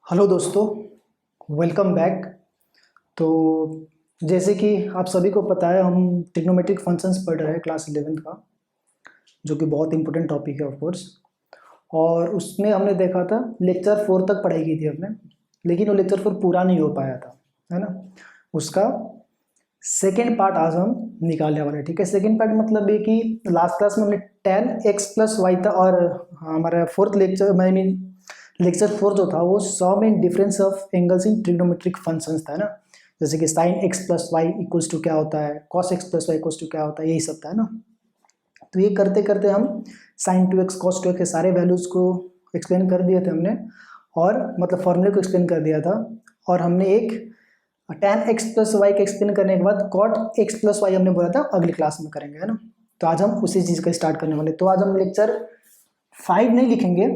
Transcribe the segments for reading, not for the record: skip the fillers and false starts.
Hello दोस्तों, welcome back. तो जैसे कि आप सभी को पता है, हम ट्रिग्नोमेट्रिक फंक्शंस पढ़ रहे हैं क्लास 11th का, जो कि बहुत इंपॉर्टेंट टॉपिक है ऑफ कोर्स। और उसमें हमने देखा था लेक्चर 4 तक पढ़ाई की थी हमने, लेकिन वो लेक्चर 4 पूरा नहीं हो पाया था, है ना। उसका सेकेंड पार्ट आज हम निकालने वाले हैं। ठीक है, सेकेंड पार्ट मतलब ये कि लास्ट क्लास में हमने tan x प्लस वाई था, और हमारा fourth lecture I mean lecture 4 जो था वो sum and difference of angles in trigonometric functions था ना। जैसे कि sine x plus Y equals to क्या होता है, cos x plus Y equals to क्या होता है, यही सब था ना। तो ये करते करते हम साइन 2x कॉस 2x के सारे वैल्यूज़ को एक्सप्लेन कर दिए थे हमने, और मतलब फॉर्मूले को एक्सप्लेन कर दिया था। और हमने एक tan x प्लस वाई के एक्सप्लेन करने के बाद cot x प्लस वाई हमने बोला था अगली क्लास में करेंगे, है ना। तो आज हम उसी चीज़ का स्टार्ट करने वाले। तो आज हम लेक्चर 5 नहीं लिखेंगे,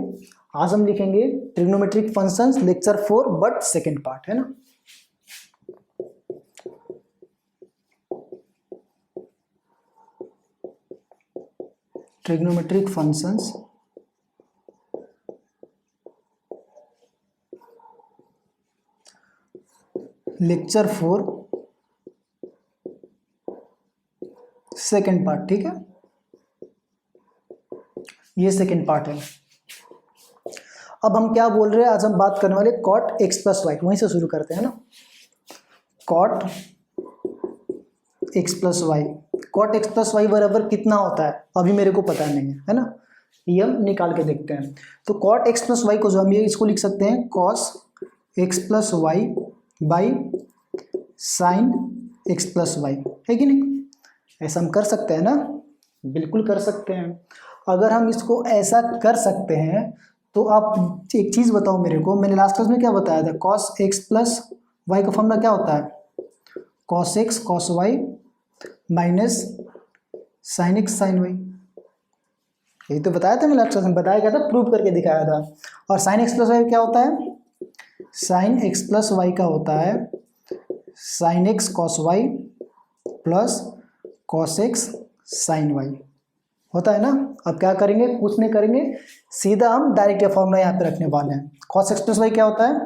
आज हम लिखेंगे trigonometric functions lecture 4 but second part, है ना। Trigonometric functions lecture 4 second part. ठीक है, ये सेकेंड पार्ट है। अब हम क्या बोल रहे हैं, आज हम बात करने वाले कॉट एक्स प्लस वाई, वहीं से शुरू करते हैं ना। Cot x plus y, cot x plus y बराबर कितना होता है अभी मेरे को पता नहीं है ना। ये हम निकाल के देखते हैं। तो कॉट एक्स प्लस वाई को जो हम ये इसको लिख सकते हैं cos x plus Y by sine x plus y, है कि नहीं। ऐसा हम कर सकते हैं ना, बिल्कुल कर सकते हैं। अगर हम इसको ऐसा कर सकते हैं तो आप एक चीज़ बताओ मेरे को, मैंने लास्ट क्लास में क्या बताया था, कॉस एक्स प्लस वाई का फॉर्मूला क्या होता है, cos x cos y minus sine x sine y. यही तो बताया था मैंने लास्ट क्लास में, बताया क्या था, प्रूव करके दिखाया था। और साइन एक्स प्लस वाई क्या होता है, साइन एक्स प्लस वाई का होता है sine x cos y plus cos x sine y, होता है ना। अब क्या करेंगे, कुछ नहीं करेंगे, सीधा हम डायरेक्ट ये फॉर्मूला यहाँ पे रखने वाले हैं। कॉस एक्स प्लस वाई क्या होता है,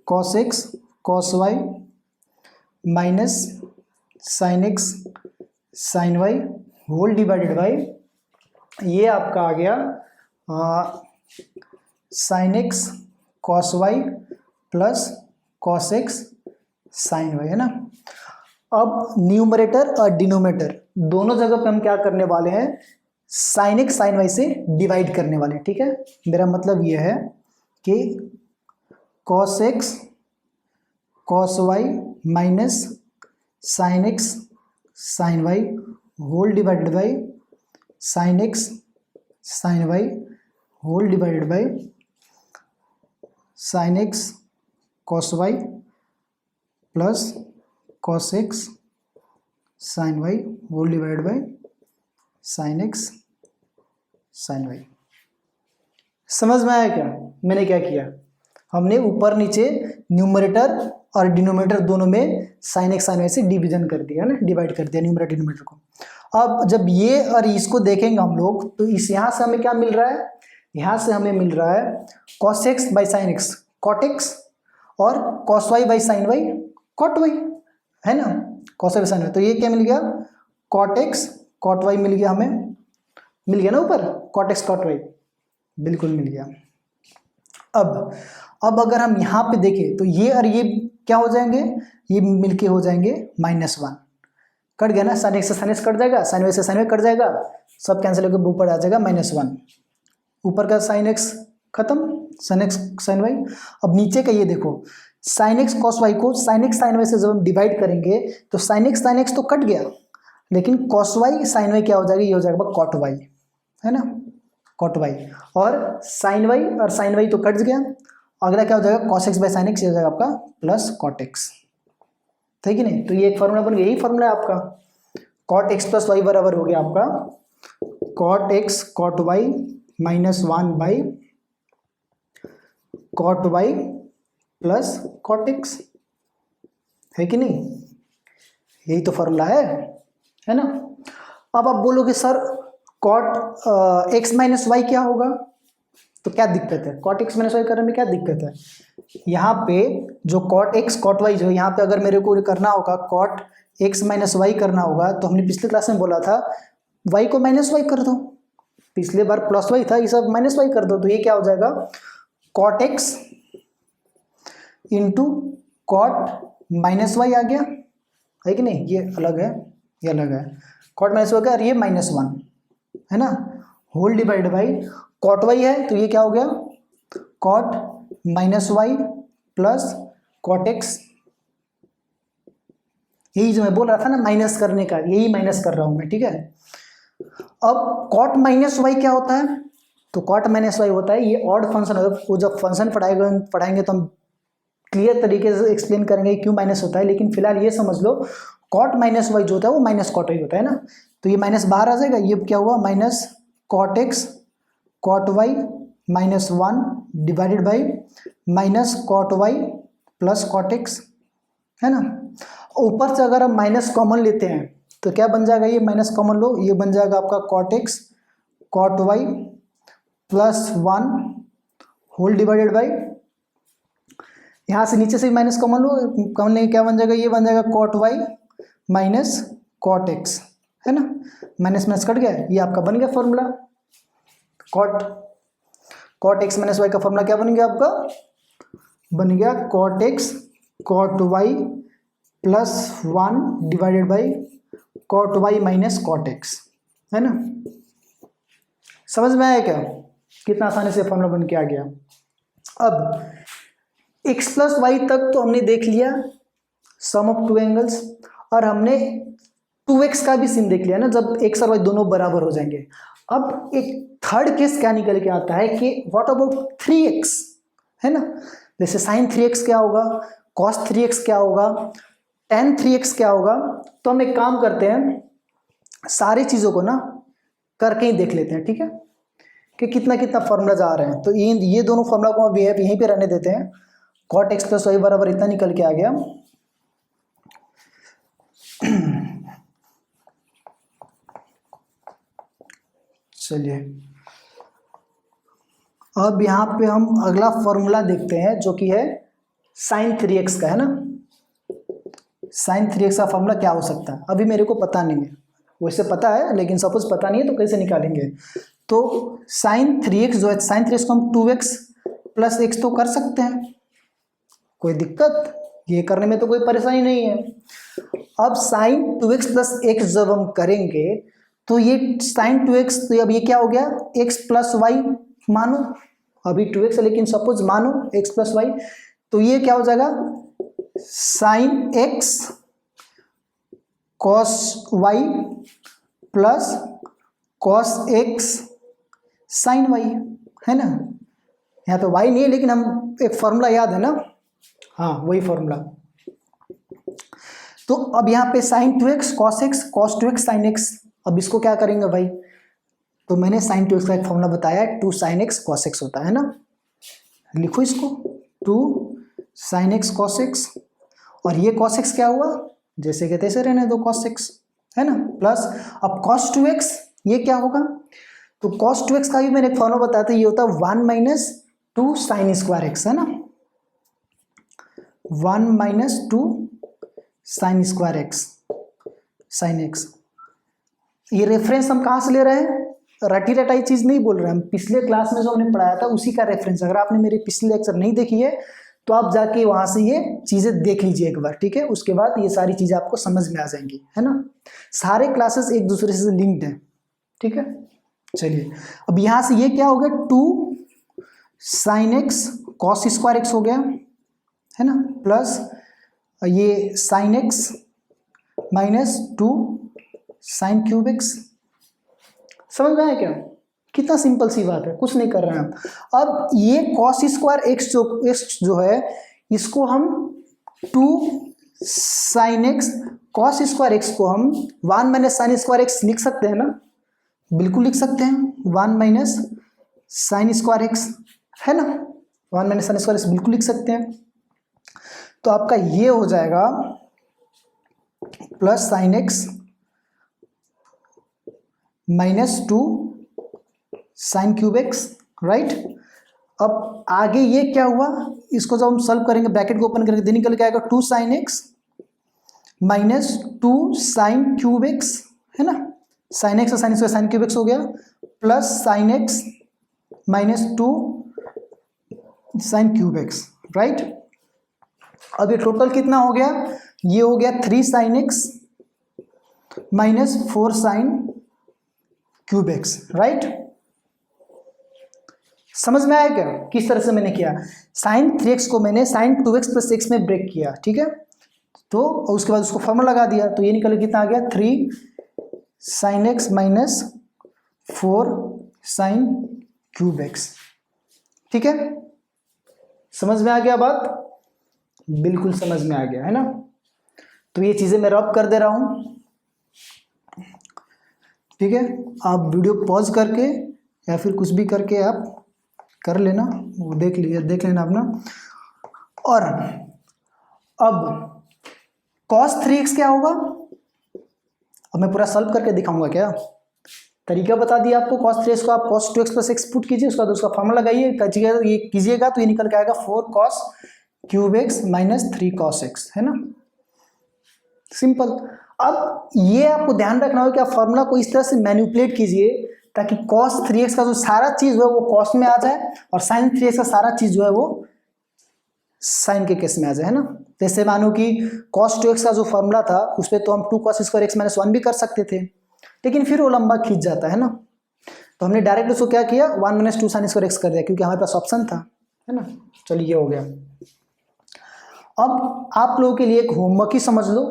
cos x cos y minus sine x sine y whole divided by, ये आपका आ गया sine x cos y plus cos x sine y, है ना। अब न्यूमरेटर और डिनोमिनेटर दोनों जगह पे हम क्या करने वाले हैं, साइन एक्स साइन वाई से डिवाइड करने वाले हैं। ठीक है, मेरा मतलब यह है कि cos x cos y minus sine x sine y whole divided by sine x sine y whole divided by sine x cos y plus cos x sine y whole divided by sine x sine y. समझ में आया क्या मैंने क्या किया, हमने ऊपर नीचे न्यूमरेटर और डिनोमिनेटर दोनों में साइन एक्स साइन वाई से डिवीजन कर दिया ना, डिवाइड कर दिया न्यूमरेटर डिनोमिनेटर को। अब जब ये और इसको देखेंगे हम लोग तो इस यहाँ से हमें क्या मिल रहा है, यहाँ से हमें मिल रहा है cos X by sine X cot X, और cos Y by sine Y cot Y, है ना। कॉस वाई साइन वाई, तो ये क्या मिल गया, कॉट एक्स कॉट वाई मिल गया, हमें मिल गया ना ऊपर, कॉट एक्स कॉट वाई बिल्कुल मिल गया। अब अगर हम यहाँ पे देखें तो ये और ये क्या हो जाएंगे, ये मिलके हो जाएंगे -1, कट गया ना, साइन एक्स से साइन एक्स कट जाएगा, साइन वाई से साइन वाई कट जाएगा, सब कैंसिल होकर ऊपर आ जाएगा -1, ऊपर का साइन एक्स खत्म, साइन एक्स साइन वाई। अब नीचे का ये देखो, साइन एक्स कॉस वाई को साइन एक्स साइन वाई से जब हम डिवाइड करेंगे तो साइन एक्स तो कट गया, लेकिन कॉस वाई साइन वाई क्या हो जाएगा, ये हो जाएगा कॉट वाई, है ना, कॉट वाई। और साइन वाई और साइन वाई तो कट गया, अगला क्या हो जाएगा, cos X by sine x, ये हो जाएगा आपका प्लस कॉट एक्स, ठीक है नहीं। तो ये एक फॉर्मूला बन गया, यही फॉर्मूला है आपका, कॉट एक्स प्लस वाई बराबर हो गया आपका cot x cot y -1 by cot y plus cot x, है कि नहीं, यही तो फॉर्मूला है ना। अब आप बोलोगे sir cot x minus y क्या होगा, तो क्या दिक्कत है, कॉट एक्स माइनस वाई करने में क्या दिक्कत है। यहाँ पे जो कॉट एक्स कॉट वाई जो यहाँ पे अगर मेरे को करना होगा कॉट एक्स माइनस वाई करना होगा, तो हमने पिछले क्लास में बोला था वाई को माइनस वाई कर दो, पिछले बार प्लस वाई था, ये सब माइनस वाई कर दो, तो ये क्या हो जाएगा cot X into cot minus Y आ गया, है कि नहीं, ये अलग है, ये अलग है, कॉट माइनस वाई का, और ये -1 है ना, whole divide by cot Y है, तो ये क्या हो गया cot minus y plus cot x, यही जो मैं बोल रहा था ना माइनस करने का, यही माइनस कर रहा हूं मैं, ठीक है। अब कॉट माइनस वाई क्या होता है, तो कॉट माइनस वाई होता है ये ऑड फंक्शन है, वो जब फंक्शन पढ़ाएंगे तो हम क्लियर तरीके से एक्सप्लेन करेंगे क्यों माइनस होता है, लेकिन फिलहाल ये समझ लो कॉट माइनस वाई जो होता है वो माइनस कॉट वाई होता है ना, तो ये माइनस बाहर आ जाएगा, ये क्या हुआ minus cot x cot y -1 divided by minus cot y plus cot x, है ना। ऊपर से अगर हम माइनस कॉमन लेते हैं तो क्या बन जाएगा, ये माइनस कॉमन लो, ये बन जाएगा आपका cot x cot y +1 whole divided by, यहाँ से नीचे से भी माइनस कॉमन लो, कॉमन लेंगे क्या बन जाएगा, ये बन जाएगा cot y minus cot x, है ना, माइनस माइनस कट गया, ये आपका बन गया formula, cot x minus y का फॉर्मूला क्या बन गया आपका, बन गया cot x cot y +1 divided by cot y minus cot x, है ना। समझ में आया क्या, कितना आसानी से फॉर्मूला बन के आ गया। अब x प्लस वाई तक तो हमने देख लिया सम ऑफ टू एंगल्स, और हमने 2x का भी सीन देख लिया ना, जब x और y दोनों बराबर हो जाएंगे। अब एक थर्ड केस क्या निकल के आता है कि व्हाट अबाउट 3x, है ना, जैसे साइन 3x क्या होगा, कॉस 3x क्या होगा, tan 3x क्या होगा, तो हम एक काम करते हैं सारी चीज़ों को ना करके ही देख लेते हैं, ठीक है, कि कितना कितना फॉर्मूला जा रहे हैं। तो ये दोनों फॉर्मूला को हम यहीं पे रहने देते हैं, कॉट एक्स प्लस वाई बराबर इतना निकल के आ गया, चलिए अब यहाँ पे हम अगला फॉर्मूला देखते हैं जो कि है साइन 3x का, है ना। साइन 3x का फॉर्मूला क्या हो सकता है, अभी मेरे को पता नहीं है, वैसे पता है लेकिन सपोज पता नहीं है तो कैसे निकालेंगे। तो साइन 3x जो है, साइन 3x को हम 2x प्लस x तो कर सकते हैं, कोई दिक्कत, ये करने में तो कोई परेशानी नहीं है। अब साइन 2x प्लस x जब हम करेंगे तो ये साइन 2x, तो अब ये क्या हो गया x प्लस वाई, मानो अभी 2x है लेकिन सपोज मानो x प्लस वाई, तो ये क्या हो जाएगा sine x cos y plus cos x sine y, है ना। यहाँ पे y नहीं है लेकिन हम एक फॉर्मूला याद है ना, हाँ वही फॉर्मूला। तो अब यहाँ पे sine 2x cos x cos 2x sine x, अब इसको क्या करेंगे भाई, तो मैंने साइन 2x का एक फॉर्मूला बताया, 2 साइन x कॉस x होता है ना, लिखो इसको 2 साइन x कॉस x, और ये कॉस x क्या हुआ, जैसे के तैसे रहने दो कॉस x, है ना, प्लस अब कॉस 2x ये क्या होगा, तो कॉस 2x का भी मैंने एक फॉर्मूला बताया था, ये होता है 1 माइनस 2 साइन स्क्वायर x, है ना, 1 minus 2 sine square x sine x। ये रेफरेंस हम कहाँ से ले रहे हैं, रटी रटाई चीज़ नहीं बोल रहे हैं, हम पिछले क्लास में जो हमने पढ़ाया था उसी का रेफरेंस, अगर आपने मेरे पिछले लेक्चर नहीं देखी है तो आप जाके वहाँ से ये चीज़ें देख लीजिए एक बार, ठीक है, उसके बाद ये सारी चीज़ें आपको समझ में आ जाएंगी, है ना, सारे क्लासेस एक दूसरे से लिंक्ड हैं, ठीक है। चलिए अब यहाँ से ये क्या हो गया 2 sign x cos square x हो गया, है ना, प्लस ये sine x minus 2 sine cube x, समझ में आया क्या, कितना सिंपल सी बात है, कुछ नहीं कर रहे हैं हम। अब ये कॉस स्क्वायर एक्स जो है इसको हम 2 sign x cos square x को हम 1 माइनस साइन स्क्वायर एक्स लिख सकते हैं ना, बिल्कुल लिख सकते हैं, 1 माइनस साइन स्क्वायर एक्स, है ना, 1 माइनस साइन स्क्वायर एक्स बिल्कुल लिख सकते हैं। तो आपका ये हो जाएगा plus sine x minus 2 sine cube x, right. अब आगे ये क्या हुआ, इसको जब हम सॉल्व करेंगे ब्रैकेट को ओपन करेंगे तो निकल के आएगा 2 sin x minus 2 sin cube x, है ना, sin x और sin square sin cube x हो गया, plus sin x minus 2 sin cube x, right. अब ये टोटल कितना हो गया, ये हो गया 3 sin x minus 4 sin cube x, right. समझ में आया क्या किस तरह से मैंने किया, sin 3x को मैंने sin 2x प्लस x में ब्रेक किया, ठीक है, तो उसके बाद उसको फॉर्मूला लगा दिया, तो ये निकल कितना आ गया 3 sin x minus 4 sin cube x, ठीक है। समझ में आ गया बात, बिल्कुल समझ में आ गया, है ना। तो ये चीज़ें मैं रब कर दे रहा हूँ, ठीक है। आप वीडियो पॉज करके या फिर कुछ भी करके आप कर लेना, वो देख लेना अपना। और अब cos 3x क्या होगा, अब मैं पूरा सॉल्व करके दिखाऊंगा, क्या तरीका बता दिया आपको। cos 3x को आप cos 2x plus x put कीजिए, उसका उसका फॉर्मूला लगाइए, ये कीजिएगा तो ये निकल के आएगा 4 cos cube x minus 3 cos x, है ना, सिंपल। अब ये आपको ध्यान रखना होगा कि आप फॉर्मूला को इस तरह से मैनिपुलेट कीजिए ताकि cos 3x का जो सारा चीज है वो cos में आ जाए और sin 3x का सारा चीज जो है वो sin के केस में आ जाए, है ना। जैसे मानो कि cos 2x का जो फॉर्मूला था उस पर तो हम 2 cos स्क्वायर x माइनस 1 भी कर सकते थे, लेकिन फिर वो लंबा खींच जाता है ना, तो हमने डायरेक्ट उसको क्या किया 1 माइनस 2 sin स्क्वायर x कर दिया क्योंकि हमारे पास ऑप्शन था, है ना। चलिए ये हो गया। अब आप लोगों के लिए एक होमवर्क ही समझ लो,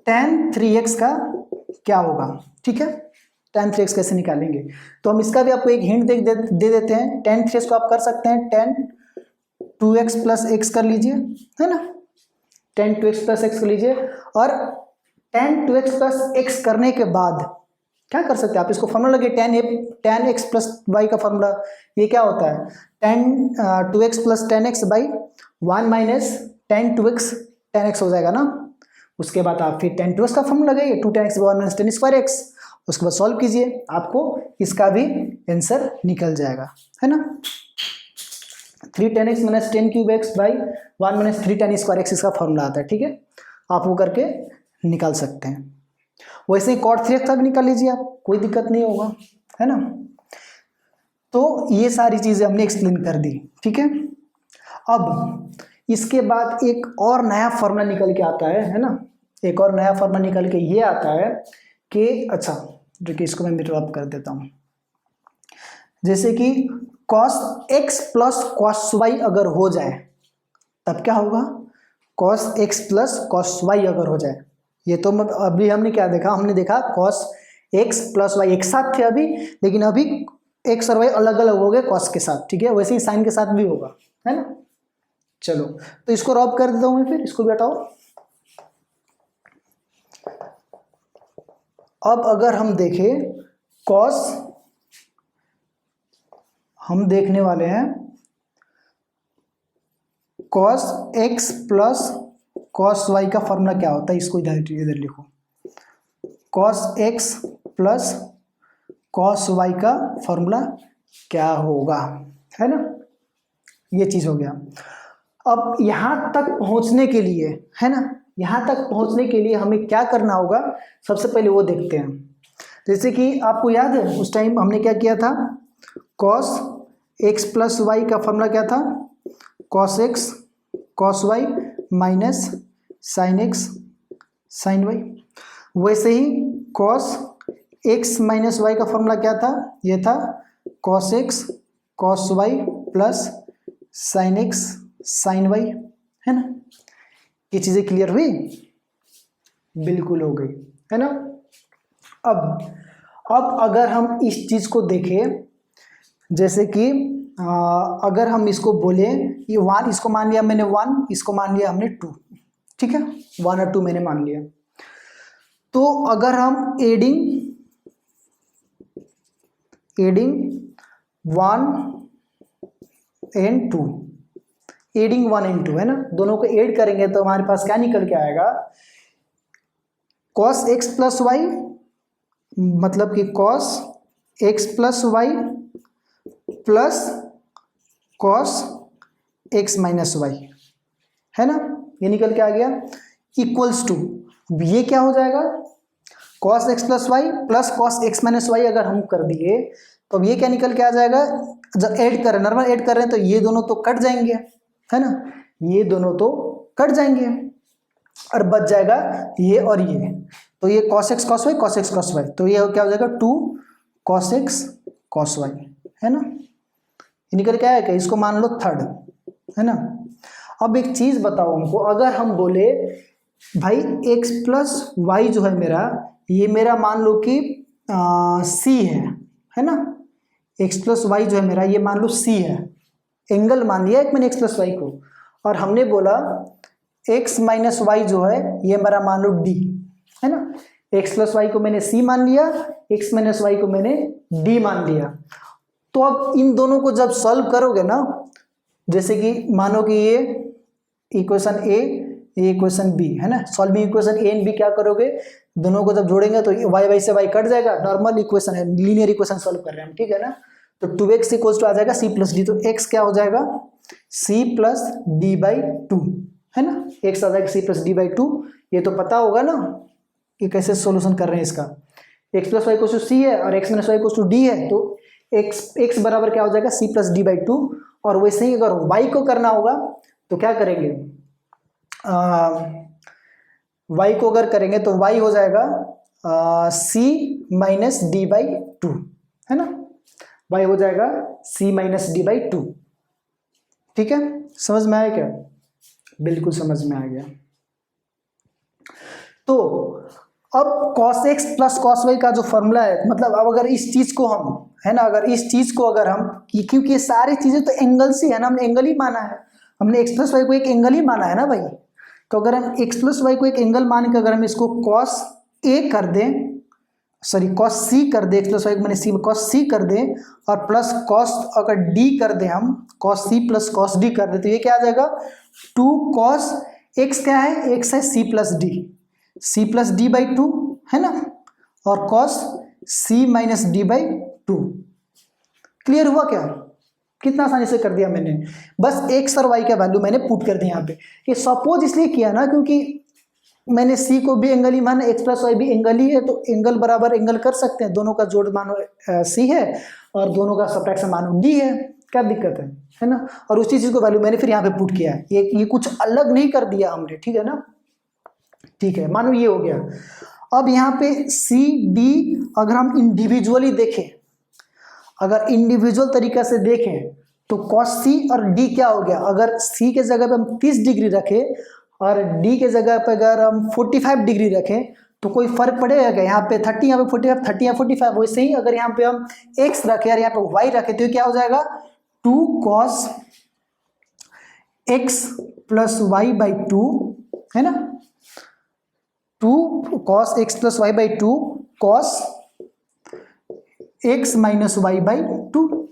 tan 3x का क्या होगा, ठीक है, tan 3x कैसे निकालेंगे। तो हम इसका भी आपको एक हिंट दे देते हैं। tan 3x को आप कर सकते हैं tan 2x प्लस x कर लीजिए, है ना, tan 2x प्लस x कर लीजिए, और tan 2x प्लस x करने के बाद क्या कर सकते हैं आप, इसको फॉर्मूला लगे tan x प्लस y का फॉर्मूला, ये क्या होता है tan 2x plus tan x by 1 minus tan 2x tan x हो जाएगा ना। उसके बाद आप फिर tan 2x का फॉर्मूला लगाइए 2 tan x 1 minus tan square x, उसके बाद सॉल्व कीजिए, आपको इसका भी आंसर निकल जाएगा, है ना। 3 tan x minus tan cube x by 1 minus 3 tan square x इसका फॉर्मूला आता है, ठीक है, आप वो करके निकाल सकते हैं। वैसे ही cot 3x का भी निकाल लीजिए आप, कोई दिक्कत नहीं होगा, है ना। तो ये सारी चीज़ें हमने एक्सप्लेन कर दी, ठीक है। अब इसके बाद एक और नया फॉर्मूला निकल के आता है ना, एक और नया फॉर्मूला निकल के ये आता है कि अच्छा जो कि इसको मैं ड्रॉप कर देता हूँ, जैसे कि cos x plus cos y अगर हो जाए तब क्या होगा, cos x plus cos y अगर हो जाए, ये तो अभी हमने क्या देखा, हमने देखा cos x प्लस y एक साथ थे अभी, लेकिन अभी x और y अलग अलग हो गए cos के साथ, ठीक है, वैसे ही साइन के साथ भी होगा, है ना। चलो तो इसको रॉब कर देता हूँ मैं, फिर इसको भी हटाओ। अब अगर हम देखें cos, हम देखने वाले हैं cos x plus cos y का फॉर्मूला क्या होता है, इसको इधर लिखो, cos x plus cos y का फॉर्मूला क्या होगा, है ना, ये चीज हो गया। अब यहां तक पहुंचने के लिए, है ना, यहां तक पहुंचने के लिए हमें क्या करना होगा, सबसे पहले वो देखते हैं। जैसे कि आपको याद है उस टाइम हमने क्या किया था, cos x प्लस वाई का फॉर्मूला क्या था, cos x cos y minus sin x sin y। वैसे ही cos x माइनस y का फॉर्मूला क्या था, ये था cos x cos y plus sin x sin y, है ना। ये चीज़ें क्लियर हुई, बिल्कुल हो गई, है ना। अब अगर हम इस चीज़ को देखें, जैसे कि अगर हम इसको बोले ये 1, इसको मान लिया मैंने 1, इसको मान लिया हमने 2, ठीक है, 1 और 2 मैंने मान लिया। तो अगर हम एडिंग 1 and 2, एडिंग 1 and 2, है ना, दोनों को ऐड करेंगे तो हमारे पास क्या निकल के आएगा, cos x प्लस वाई, मतलब कि cos x plus y plus cos x minus y, है ना, ये निकल के आ गया, इक्वल्स टू, ये क्या हो जाएगा, cos x plus y plus cos x minus y अगर हम कर दिए तो अब ये क्या निकल के आ जाएगा, जब ऐड कर रहे हैं, नॉर्मल ऐड कर रहे हैं तो ये दोनों तो कट जाएंगे, है ना, ये दोनों तो कट जाएंगे और बच जाएगा ये और ये, तो ये cos x cos y, cos x cos y, तो ये क्या हो जाएगा 2 कॉस एक्स कॉस वाई, है ना, ये निकल के आएगा, इसको मान लो थर्ड, है ना। अब एक चीज बताओ हमको, अगर हम बोले भाई एक्स प्लस वाई जो है मेरा, ये मेरा मान लो कि सी है ना, एक्स प्लस वाई जो है मेरा ये मान लो सी है, एंगल मान लिया एक मैंने एक्स प्लस वाई को, और हमने बोला एक्स माइनस वाई जो है ये मेरा मान लो डी, है ना, एक्स प्लस वाई को मैंने सी मान लिया, एक्स माइनस वाई को मैंने डी मान लिया, तो अब इन दोनों को जब सॉल्व करोगे ना, जैसे कि मानो कि ये इक्वेशन ए, ये इक्वेशन बी, है ना, solving equation A and B क्या करोगे, दोनों को जब जोड़ेंगे तो वाई वाई से वाई कट जाएगा, नॉर्मल इक्वेशन है, लीनियर इक्वेशन सॉल्व कर रहे हैं हम, ठीक है ना, तो 2x इक्वल्स टू आ जाएगा c प्लस डी, तो x क्या हो जाएगा c प्लस डी बाई 2, है ना, x आ जाएगा c प्लस डी बाई 2, ये तो पता होगा ना कि कैसे सोल्यूशन कर रहे हैं इसका, x plus Y equals to c है और x minus y equals to D है, तो x बराबर क्या हो जाएगा c प्लस डी बाई 2, और वैसे ही अगर y को करना होगा तो क्या करेंगे, y को अगर करेंगे तो y हो जाएगा c माइनस डी बाई 2, है ना, y हो जाएगा c माइनस डी बाई 2, ठीक है, समझ में आया क्या, बिल्कुल समझ में आ गया। तो अब cos x plus cos y का जो फॉर्मूला है, मतलब अब अगर इस चीज को हम, है ना, अगर इस चीज को अगर हम, क्योंकि ये सारी चीजें तो एंगल से है ना, हमने एंगल ही माना है, हमने x प्लस वाई को एक एंगल ही माना है ना भाई, तो अगर हम x प्लस वाई को एक एंगल मान के अगर हम इसको cos a कर दें, सॉरी cos c कर दें, x प्लस वाई को मैंने c cos c कर दें, और प्लस cos अगर d कर दें हम, cos c plus cos d कर दें, तो ये क्या आ जाएगा 2 cos x, क्या है x है c प्लस डी बाई 2, है ना, और cos c minus D by 2, clear हुआ क्या, कितना आसानी से कर दिया मैंने, बस x और y का वैल्यू मैंने पुट कर दिया यहाँ पे, ये सपोज इसलिए किया ना क्योंकि मैंने c को भी एंगल ही माना, x प्लस वाई भी एंगल ही है, तो एंगल बराबर एंगल कर सकते हैं, दोनों का जोड़ मानो c है और दोनों का सब्ट्रैक्शन मानो d है, क्या दिक्कत है ना, और उसी चीज को वैल्यू मैंने फिर यहाँ पे पुट किया है, ये कुछ अलग नहीं कर दिया हमने, ठीक है ना, ठीक है, मानो ये हो गया। अब यहाँ पे सी डी अगर हम इंडिविजुअली देखें, अगर इंडिविजुअल तरीका से देखें तो cos c और d क्या हो गया, अगर c के जगह पे हम 30 डिग्री रखें और d के जगह पे अगर हम 45 डिग्री रखें तो कोई फर्क पड़ेगा क्या, यहाँ पे 30 यहाँ पे 45, 30 या 45, वैसे ही अगर यहाँ पे हम x रखें और यहाँ पे y रखें तो क्या हो जाएगा 2 cos x plus Y by 2, है ना, 2 cos x plus Y by 2 cos x minus Y by 2,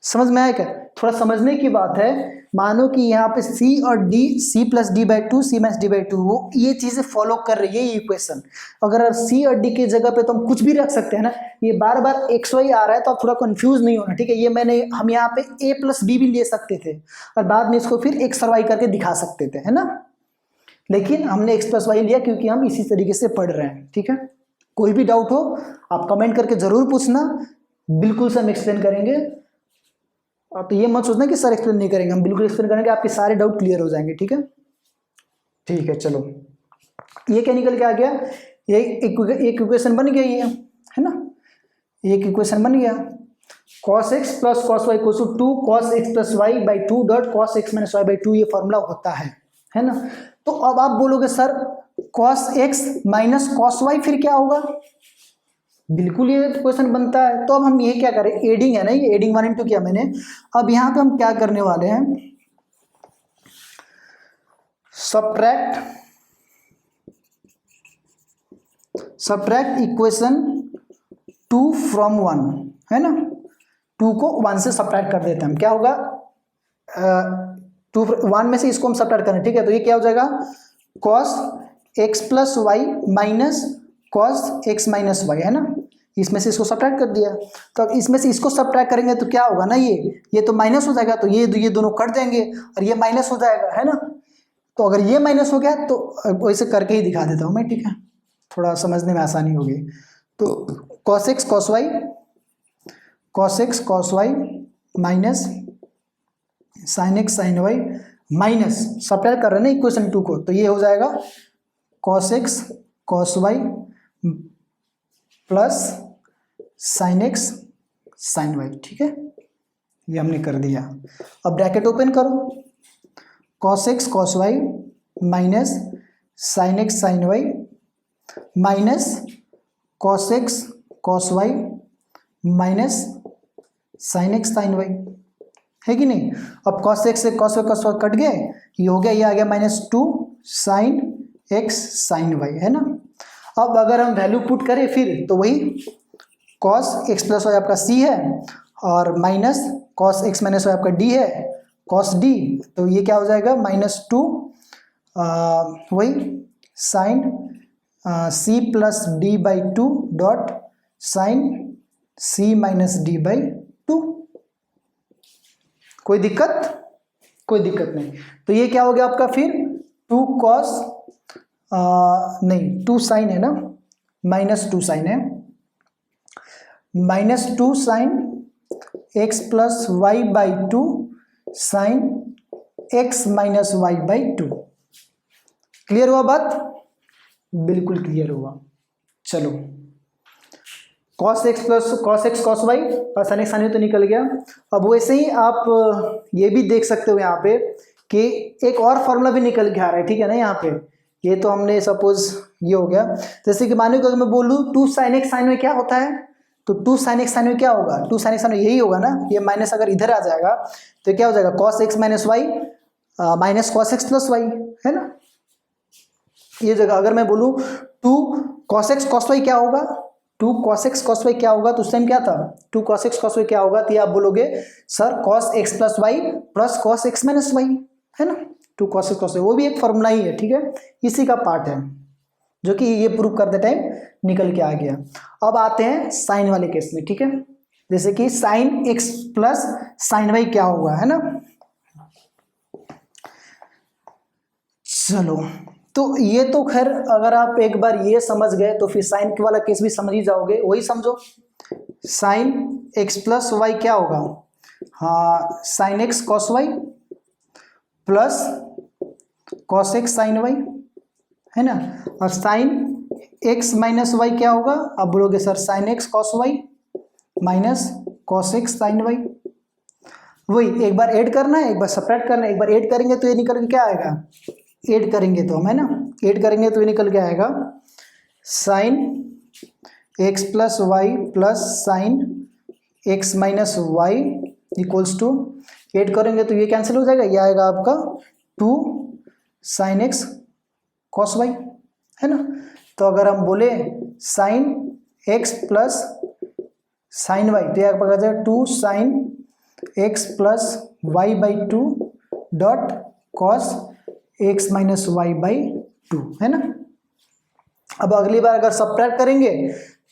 समझ में आया क्या, थोड़ा समझने की बात है, मानो कि यहाँ पे c और d, c plus D by 2, c minus D by 2, वो ये चीजें फॉलो कर रही है ये इक्वेशन, अगर c और d के जगह पे तो हम कुछ भी रख सकते हैं ना, ये बार बार x y आ रहा है तो आप थोड़ा कंफ्यूज नहीं होना, ठीक है, ये हम यहाँ पे a प्लस b भी ले सकते थे और बाद में इसको फिर x और y करके दिखा सकते थे, है ना, लेकिन हमने x प्लस वाई लिया क्योंकि हम इसी तरीके से पढ़ रहे हैं, ठीक है, कोई भी डाउट हो आप कमेंट करके जरूर पूछना, बिल्कुल से हम एक्सप्लेन करेंगे, आप ये मत सोचना कि सर एक्सप्लेन नहीं करेंगे, हम बिल्कुल एक्सप्लेन करेंगे, आपके सारे डाउट क्लियर हो जाएंगे, ठीक है, ठीक है, चलो ये क्या निकल के आ गया, ये एक इक्वेशन बन गई है ना, एक इक्वेशन बन गया, cos x plus cos y equals to 2 cos x plus Y by 2 dot cos x minus Y by 2, ये फॉर्मूला होता है ना, तो अब आप बोलोगे sir cos x minus cos y फिर क्या होगा, बिल्कुल ये क्वेश्चन बनता है, तो अब हम ये क्या करें, एडिंग है ना, ये एडिंग 1 into किया मैंने, अब यहाँ पे हम क्या करने वाले हैं, सब्ट्रैक्ट इक्वेशन 2 फ्रॉम 1, है ना, 2 को 1 से सब्ट्रैक्ट कर देते हैं हम, क्या होगा 1 में से इसको हम सब्ट्रैक्ट करें, ठीक है, तो ये क्या हो जाएगा cos x plus y minus cos x minus y, है ना, इसमें से इसको सब्ट्रैक्ट कर दिया। तो अब इसमें से इसको सब्ट्रैक्ट करेंगे तो क्या होगा ना, ये तो माइनस हो जाएगा, तो ये दोनों कट देंगे और ये माइनस हो जाएगा, है ना। तो अगर ये माइनस हो गया तो वैसे करके ही दिखा देता हूँ मैं, ठीक है, थोड़ा समझने में आसानी होगी। तो cos x cos y minus sin x sin y minus subtract कर रहे हैं ना इक्वेशन 2 को, तो ये हो जाएगा cos x cos y plus sin x sin y, ठीक है, ये हमने कर दिया। अब ब्रैकेट ओपन करो, cos x cos y minus sin x sin y minus cos x cos y minus sin x sin y, है कि नहीं। अब cos x से cos y कट गए, ये हो गया, ये आ गया -2 sin x sin y, है ना। अब अगर हम वैल्यू पुट करें फिर तो वही cos x प्लस वाई आपका c है और minus cos x minus y आपका d है, cos d, तो ये क्या हो जाएगा -2 वही sin c plus d by 2 dot sin c minus d by 2। कोई दिक्कत नहीं। तो ये क्या हो गया आपका फिर 2 cos नहीं 2 साइन है ना, -2 साइन है, -2 sine x plus Y by 2 sine x minus Y by 2। Clear हुआ बात? बिल्कुल क्लियर हुआ। चलो cos x cos y और sin x sin y तो निकल गया। अब वैसे ही आप ये भी देख सकते हो यहाँ पे कि एक और फॉर्मूला भी निकल के आ रहा है, ठीक है ना। यहाँ पे ये तो हमने सपोज ये हो गया, जैसे कि मानो कि अगर मैं बोलूँ 2 sin x sin y क्या होता है, तो 2 sin x sin y क्या होगा, 2 sin x sin y यही होगा ना। ये माइनस अगर इधर आ जाएगा तो क्या हो जाएगा cos x minus y minus cos x plus y, है ना। ये जगह अगर मैं बोलूँ 2 cos x cos y क्या होगा, 2 cos x cos y क्या होगा, तो उस टाइम क्या था 2 cos x cos y क्या होगा, तो ये आप बोलोगे sir cos x plus y plus cos x minus y, है ना। 2 cos x cos y वो भी एक फॉर्मूला ही है, ठीक है, इसी का पार्ट है जो कि ये प्रूव करते टाइम निकल के आ गया। अब आते हैं साइन वाले केस में, ठीक है, जैसे कि sine x plus sine y क्या होगा, है ना। चलो तो ये तो खैर अगर आप एक बार ये समझ गए तो फिर साइन वाला केस भी समझ ही जाओगे। वही समझो साइन x प्लस वाई क्या होगा, हाँ sine x cos y plus cos x sine y, है ना। और साइन x माइनस वाई क्या होगा, आप बोलोगे sir sine x cos y minus cos x sine y. वही एक बार ऐड करना है, एक बार सब्ट्रैक्ट करना है। एक बार ऐड करेंगे तो ये निकल के क्या आएगा, ऐड करेंगे तो हम, है ना, ऐड करेंगे तो ये निकल के आएगा sine x plus y plus sine x minus y equals to, add करेंगे तो ये कैंसिल हो जाएगा, ये आएगा आपका 2 साइन x कॉस वाई, है ना। तो अगर हम बोले sine x plus sine y तो ये आपका आ जाएगा 2 sine x plus Y by 2 dot cos x minus Y by 2, है ना। अब अगली बार अगर सब्ट्रैक्ट करेंगे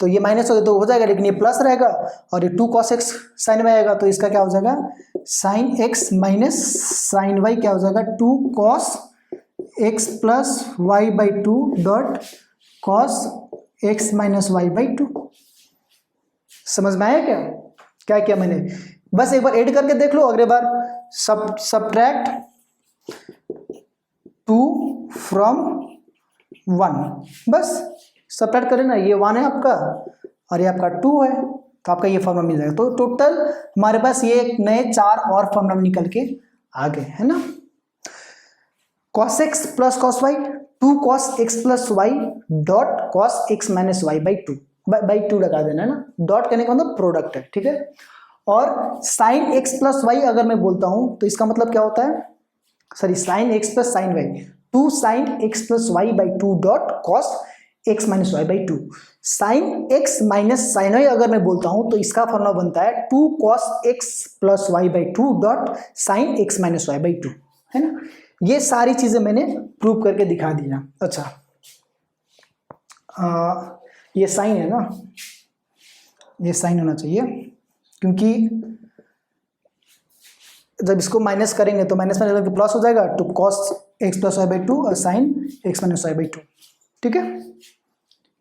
तो ये माइनस हो तो हो जाएगा, लेकिन ये प्लस रहेगा और ये 2 cos x साइन में आएगा, तो इसका क्या हो जाएगा sine x minus sine y क्या हो जाएगा 2 cos x plus Y by 2 dot cos x minus Y by 2। समझ में आया क्या क्या मैंने, बस एक बार ऐड करके देख लो, अगले बार सब्ट्रैक्ट 2 फ्रॉम 1, बस सब्ट्रैक्ट करें ना, ये 1 है आपका और ये आपका 2 है, तो आपका ये फॉर्मूला मिल जाएगा। तो टोटल हमारे पास ये नए 4 और फॉर्मूला निकल के आ गए, है ना। cos x plus cos y 2 cos x plus y dot cos x minus Y by 2 by 2 लगा देना, है ना। डॉट करने का मतलब प्रोडक्ट है, ठीक है। और साइन x प्लस वाई अगर मैं बोलता हूं तो इसका मतलब क्या होता है, sorry sine x plus sine y 2 sine x plus Y by 2 dot cos x minus Y by 2। Sine x minus sine y अगर मैं बोलता हूं तो इसका फॉर्मूला बनता है 2 cos x plus Y by 2 dot sine x minus Y by 2, है ना। ये सारी चीजें मैंने प्रूव करके दिखा दिया। अच्छा ये साइन है ना, ये साइन होना चाहिए, क्योंकि जब इसको माइनस करेंगे तो माइनस में प्लस हो जाएगा, तो cos x plus Y by two और sine x minus Y by two, ठीक है,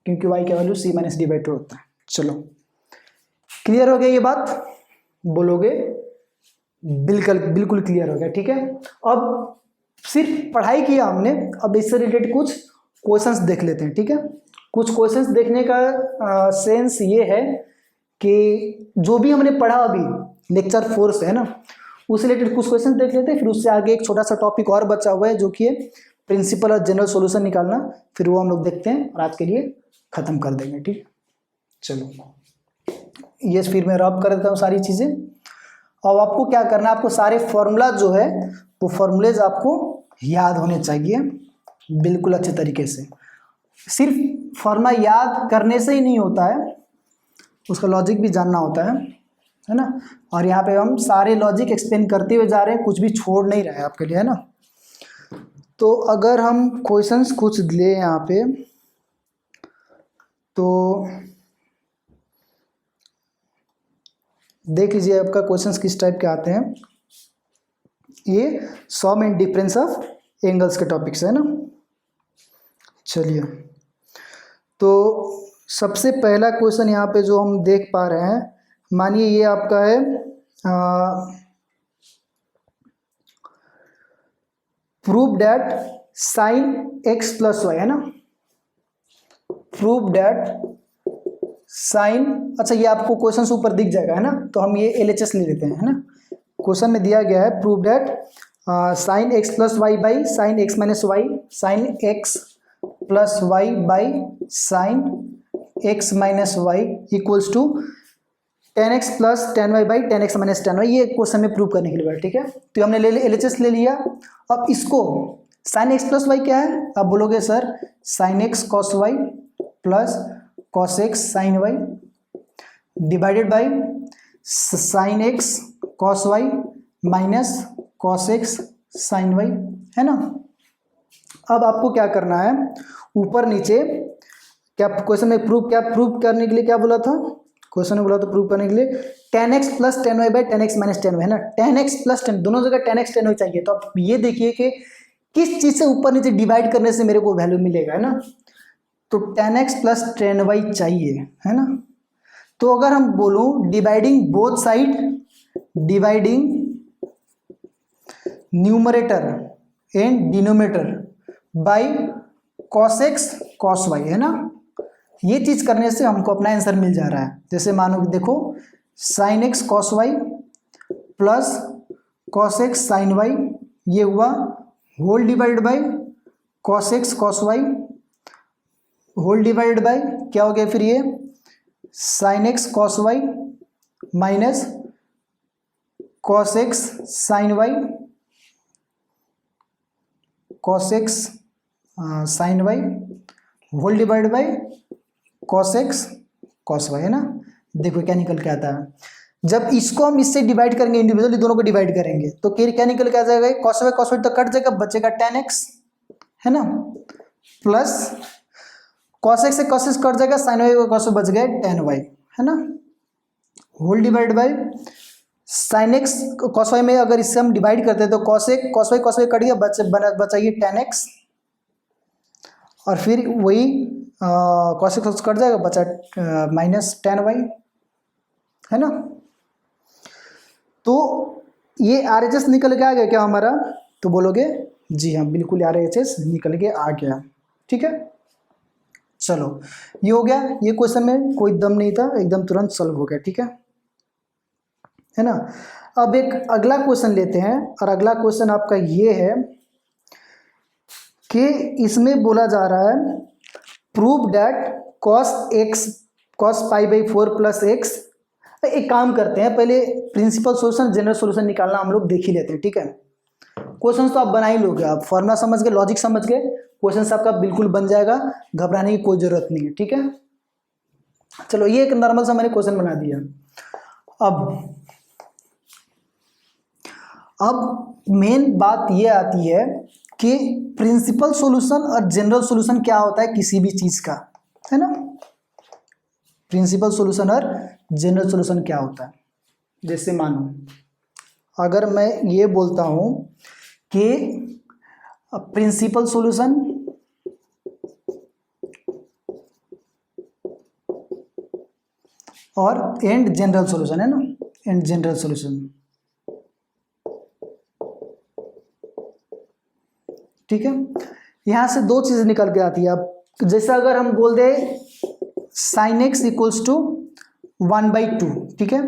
क्योंकि वाई का value C minus D by two होता है। चलो क्लियर हो गया ये बात, बोलोगे बिल्कुल बिल्कुल क्लियर हो गया, ठीक है। अब सिर्फ पढ़ाई किया हमने, अब इससे रिलेटेड कुछ क्वेश्चंस देख लेते हैं, ठीक है। कुछ क्वेश्चंस देखने का सेंस ये है कि जो भी हमने पढ़ा अभी लेक्चर 4 से, है ना, उससे रिलेटेड कुछ क्वेश्चंस देख लेते हैं, फिर उससे आगे एक छोटा सा टॉपिक और बचा हुआ है जो कि है प्रिंसिपल और जनरल सॉल्यूशन निकालना, फिर वो हम लोग देखते हैं और आज के लिए खत्म कर देंगे, ठीक। चलो ये फिर मैं रब कर देता हूँ सारी चीज़ें। अब आपको क्या करना है, आपको सारे फॉर्मूला जो है वो फॉर्मूलेज आपको याद होने चाहिए बिल्कुल अच्छे तरीके से। सिर्फ फॉर्मूला याद करने से ही नहीं होता है, उसका लॉजिक भी जानना होता है ना। और यहाँ पे हम सारे लॉजिक एक्सप्लेन करते हुए जा रहे हैं, कुछ भी छोड़ नहीं रहे आपके लिए, है ना। तो अगर हम क्वेश्चंस कुछ ले यहाँ पे, तो देख लीजिए आपका क्वेश्चंस किस टाइप के आते हैं। ये सम एंड डिफरेंस ऑफ एंगल्स के टॉपिक्स है ना। चलिए, तो सबसे पहला क्वेश्चन यहाँ पे जो हम देख पा रहे हैं, मानिए ये आपका है prove that sine x plus y, है ना। प्रूव दैट साइन, अच्छा ये आपको क्वेश्चन ऊपर दिख जाएगा, है ना, तो हम ये LHS ले लेते हैं, है ना। क्वेश्चन में दिया गया है prove that sine x plus Y by sine x minus y, sine x plus Y by sine x minus y equals to tan x plus tan y by tan x minus tan y. ये question में prove करने के लिए, ठीक है। तो हमने LHS ले लिया। अब इसको साइन एक्स प्लस वाई क्या है, आप बोलोगे sir sine x cos y plus cos x sine y divided by sine x cos y minus cos x sine y, है ना। अब आपको क्या करना है, ऊपर नीचे, क्या क्वेश्चन में प्रूव करने के लिए क्या बोला था, क्वेश्चन में बोला था प्रूव करने के लिए tan x plus tan y by tan x minus tan y, है ना। टेन एक्स प्लस टेन, दोनों जगह टेन एक्स टेन वाई चाहिए। तो आप ये देखिए कि किस चीज़ से ऊपर नीचे डिवाइड करने से मेरे को वैल्यू मिलेगा, है ना। तो tan x plus tan y चाहिए, है ना। तो अगर हम बोलूं dividing both side, dividing numerator and denominator by cos x cos y, है ना। ये चीज करने से हमको अपना आंसर मिल जा रहा है। जैसे मानो कि देखो sine x cos y plus cos x sine y, ये हुआ whole divide by cos x cos y whole divide by क्या हो गया फिर ये sine x cos y minus cos x sine y cos x sine y whole divide by cos x cos y, है ना। देखो क्या निकल के आता है, जब इसको हम इससे डिवाइड करेंगे, इंडिविजुअली दोनों को डिवाइड करेंगे तो क्या निकल के आ जाएगा, कॉस वाई तो कट जाएगा, बचेगा टेन एक्स, है ना, प्लस कॉस एक्स से कॉस एक्स कट जाएगा, साइन वाई कॉस बच गए टेन वाई, है ना, whole divide by sine x cos y में अगर इससे हम डिवाइड करते हैं तो कॉस वाई कट गया, बचा ये टेन एक्स, और फिर वही कॉस एक्स कट जाएगा, बचा माइनस टेन वाई, है ना। तो ये RHS निकल के आ गया क्या हमारा, तो बोलोगे जी हाँ बिल्कुल RHS निकल के आ गया, ठीक है। चलो ये हो गया, ये क्वेश्चन में कोई दम नहीं था, एकदम तुरंत सॉल्व हो गया, ठीक है ना। अब एक अगला क्वेश्चन लेते हैं, और अगला क्वेश्चन आपका ये है कि इसमें बोला जा रहा है prove that cos pi by 4 plus x. एक काम करते हैं, पहले प्रिंसिपल सॉल्यूशन जनरल सॉल्यूशन निकालना हम लोग देख ही लेते हैं, ठीक है। क्वेश्चन तो आप बना ही लोगे, आप फॉर्मूला समझ गए, लॉजिक समझ गए, क्वेश्चन आपका बिल्कुल बन जाएगा, घबराने की कोई जरूरत नहीं है, ठीक है। चलो ये एक नॉर्मल सा मैंने क्वेश्चन बना दिया। अब मेन बात ये आती है कि प्रिंसिपल सॉल्यूशन और जनरल सॉल्यूशन क्या होता है किसी भी चीज का, है ना। प्रिंसिपल सॉल्यूशन और जनरल सॉल्यूशन क्या होता है। जैसे मानो अगर मैं ये बोलता हूँ कि प्रिंसिपल सॉल्यूशन और एंड जनरल सॉल्यूशन है ना, एंड जनरल सॉल्यूशन, ठीक है। यहां से दो चीजें निकल के आती है। अब जैसे अगर हम बोल दे साइन एक्स इक्वल्स टू 1/2, ठीक है,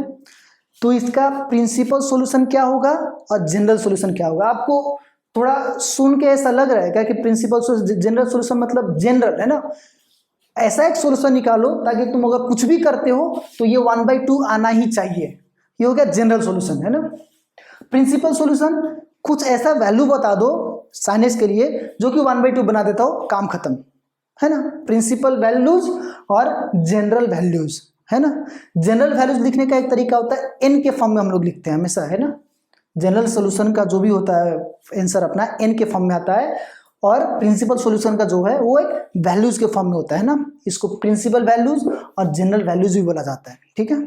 तो इसका प्रिंसिपल सॉल्यूशन क्या होगा और जनरल सॉल्यूशन क्या होगा। आपको थोड़ा सुन के ऐसा लग रहा है क्या कि प्रिंसिपल सॉल्यूशन जनरल सॉल्यूशन मतलब जनरल है ना, ऐसा एक सॉल्यूशन निकालो ताकि तुम अगर कुछ भी करते हो तो ये 1/2 आना ही चाहिए, ये हो गया जनरल सॉल्यूशन है ना। प्रिंसिपल सॉल्यूशन कुछ ऐसा वैल्यू बता दो साइन एक्स के लिए जो कि 1/2 बना देता हो, काम खत्म है ना। प्रिंसिपल वैल्यूज और जनरल वैल्यूज है ना। जनरल वैल्यूज लिखने का एक तरीका होता है एन के फॉर्म में हम लोग लिखते हैं हमेशा है ना। जनरल सॉल्यूशन का जो भी होता है आंसर अपना एन के फॉर्म में आता है, और प्रिंसिपल सॉल्यूशन का जो है वो एक वैल्यूज के फॉर्म में होता है ना। इसको प्रिंसिपल वैल्यूज और जनरल वैल्यूज भी बोला जाता है, ठीक है।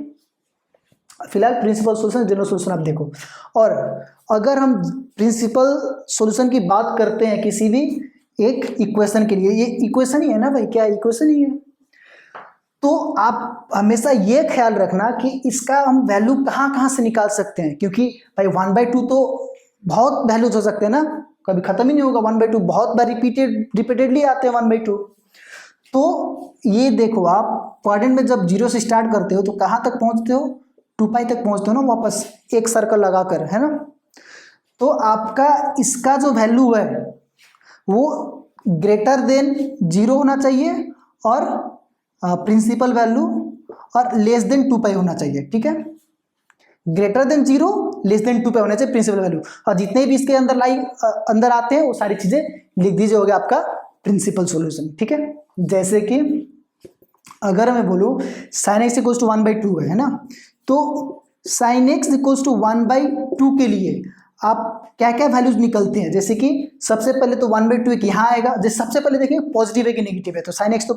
फिलहाल प्रिंसिपल सॉल्यूशन जनरल सॉल्यूशन आप देखो। और अगर हम प्रिंसिपल सॉल्यूशन की बात करते हैं किसी भी एक इक्वेशन के लिए, ये इक्वेशन ही है ना भाई, क्या इक्वेशन ही है, तो आप हमेशा ये ख्याल रखना कि इसका हम वैल्यू कहाँ कहाँ से निकाल सकते हैं, क्योंकि भाई 1/2 तो बहुत वैल्यूज हो सकते हैं ना, कभी खत्म ही नहीं होगा। 1/2 बहुत बार रिपीटेडली आते हैं 1/2। तो ये देखो आप क्वाड्रेंट में जब 0 से स्टार्ट करते हो तो कहाँ तक पहुँचते हो, 2π तक पहुँचते हो ना, वापस एक सर्कल लगाकर है ना। तो आपका इसका जो वैल्यू है वो ग्रेटर देन 0 होना चाहिए और प्रिंसिपल वैल्यू और लेस देन 2π होना चाहिए, ठीक है। ग्रेटर देन 0 लेस देन 2π होना चाहिए प्रिंसिपल वैल्यू, और जितने भी इसके अंदर आते हैं वो सारी चीजें लिख दीजिए, हो गया आपका प्रिंसिपल सॉल्यूशन, ठीक है। जैसे कि अगर मैं बोलूँ साइन एक्स इक्वल्स टू 1/2 है ना, तो साइन एक्स इक्वल्स टू 1/2 के लिए आप क्या क्या वैल्यूज निकलते हैं। जैसे कि सबसे पहले तो 1/2 एक यहाँ आएगा, जैसे सबसे पहले देखिए पॉजिटिव है कि नेगेटिव है, तो साइन एक्स तो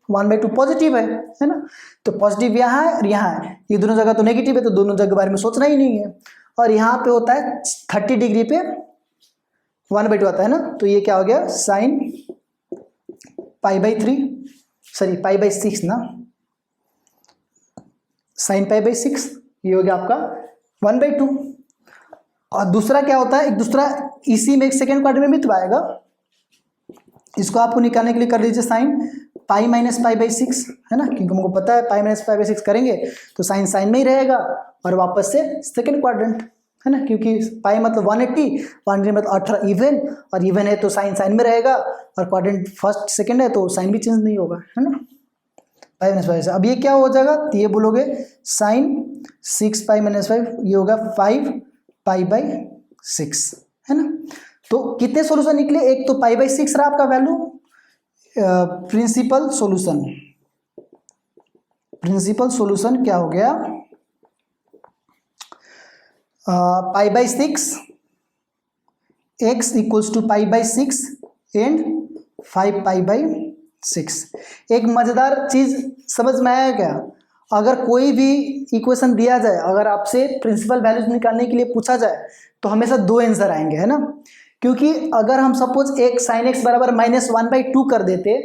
1/2 पॉजिटिव है ना, तो पॉजिटिव यहाँ है और यहाँ है, ये दोनों जगह तो नेगेटिव है, तो दोनों जगह के बारे में सोचना ही नहीं है। और यहाँ पे होता है 30 डिग्री पे 1/2 आता है ना, तो ये क्या हो गया साइन π/3, सॉरी π/6 ना, साइन π/6, ये हो गया आपका 1/2। और दूसरा क्या होता है, एक दूसरा इसी में एक सेकेंड क्वाड्रेंट में भी तो आएगा, इसको आपको निकालने के लिए कर लीजिए साइन π - π/6 है ना, क्योंकि हमको पता है π - π/6 करेंगे तो साइन साइन में ही रहेगा और वापस से सेकेंड क्वाड्रेंट है ना, क्योंकि पाई मतलब 180, 180 मतलब 18 इवन, और इवन है तो साइन साइन में रहेगा, और क्वाड्रेंट फर्स्ट सेकेंड है तो साइन भी चेंज नहीं होगा है ना, पाई - π से। अब ये क्या हो जाएगा, तो ये बोलोगे साइन 6π - 5, ये होगा 5π/6 है ना। तो कितने सॉल्यूशन निकले, एक तो π/6 रहा आपका value principal solution. Principal solution क्या हो गया, π/6 x इक्वल्स टू π/6 एंड 5π/6। एक मजेदार चीज समझ में आया क्या, अगर कोई भी इक्वेशन दिया जाए, अगर आपसे प्रिंसिपल वैल्यूज निकालने के लिए पूछा जाए तो हमेशा दो आंसर आएंगे है ना, क्योंकि अगर हम सपोज एक साइन एक्स बराबर -1/2 कर देते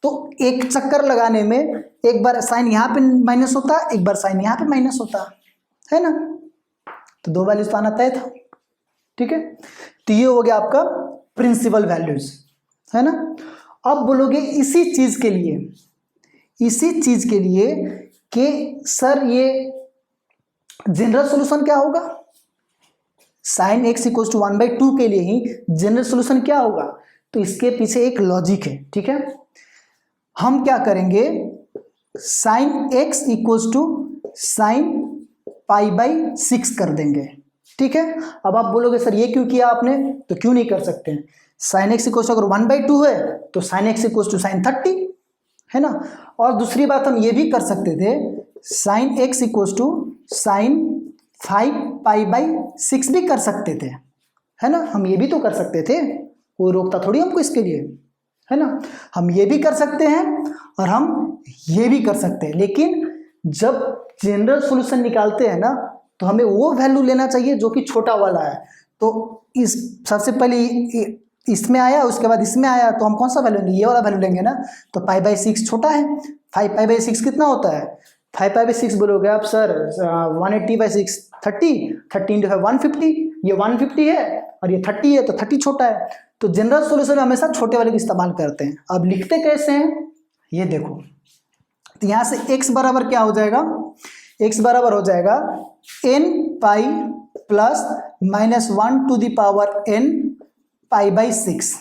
तो एक चक्कर लगाने में एक बार साइन यहाँ पे माइनस होता, एक बार साइन यहाँ पे माइनस होता है ना, तो दो वैल्यूज तो आना तय था, ठीक है। तो ये हो गया आपका प्रिंसिपल वैल्यूज है ना। अब बोलोगे इसी चीज के लिए कि सर ये जनरल सॉल्यूशन क्या होगा, साइन एक्स इक्वल्स टू 1/2 के लिए ही जनरल सॉल्यूशन क्या होगा, तो इसके पीछे एक लॉजिक है, ठीक है। हम क्या करेंगे, sine x equals to sine π/6 कर देंगे, ठीक है। अब आप बोलोगे सर ये क्यों किया आपने, तो क्यों नहीं कर सकते हैं, साइन एक्स इक्वल्स अगर 1/2 है तो sine x equals to sine 30 है ना। और दूसरी बात हम ये भी कर सकते थे, sine x equals to sine 5π/6 भी कर सकते थे है ना, हम ये भी तो कर सकते थे, कोई रोकता थोड़ी हमको इसके लिए है ना। हम ये भी कर सकते हैं और हम ये भी कर सकते हैं, लेकिन जब जनरल सॉल्यूशन निकालते हैं ना तो हमें वो वैल्यू लेना चाहिए जो कि छोटा वाला है। तो इस सबसे पहले इसमें आया, उसके बाद इसमें आया, तो हम कौन सा वैल्यू लेंगे? ये वाला वैल्यू लेंगे ना। तो 5/6 छोटा है। 5/6 कितना होता है? 5/6 बोलोगे आप सर 180/6 30 × 5 150, ये 150 है और ये 30 है, तो 30 छोटा है। तो जनरल सॉल्यूशन में हमेशा छोटे वाले का इस्तेमाल करते हैं। अब लिखते कैसे हैं ये देखो। तो यहाँ से x बराबर क्या हो जाएगा? x बराबर हो जाएगा n पाई प्लस -1 n π/6।